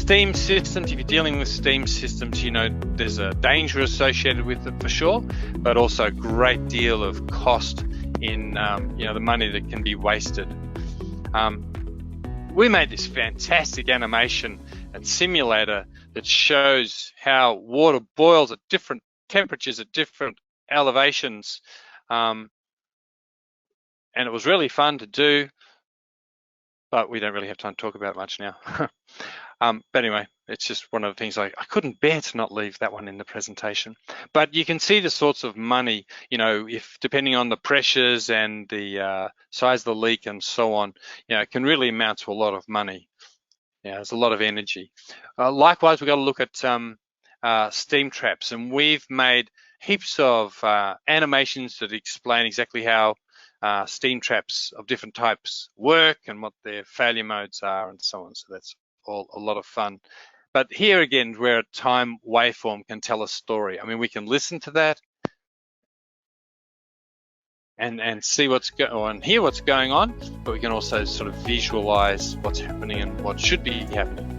Steam systems, if you're dealing with steam systems, you know there's a danger associated with it for sure, but also a great deal of cost in the money that can be wasted. We made this fantastic animation and simulator that shows how water boils at different temperatures, at different elevations, and it was really fun to do, but we don't really have time to talk about it much now. But anyway, it's just one of the things I couldn't bear to not leave that one in the presentation. But you can see the sorts of money, you know, if depending on the pressures and the size of the leak and so on, you know, it can really amount to a lot of money. Yeah, there's a lot of energy. Likewise, we've got to look at steam traps, and we've made heaps of animations that explain exactly how steam traps of different types work and what their failure modes are and so on. So that's all a lot of fun. But here again, where a time waveform can tell a story. I mean, we can listen to that and see what's going on, hear what's going on, but we can also sort of visualize what's happening and what should be happening.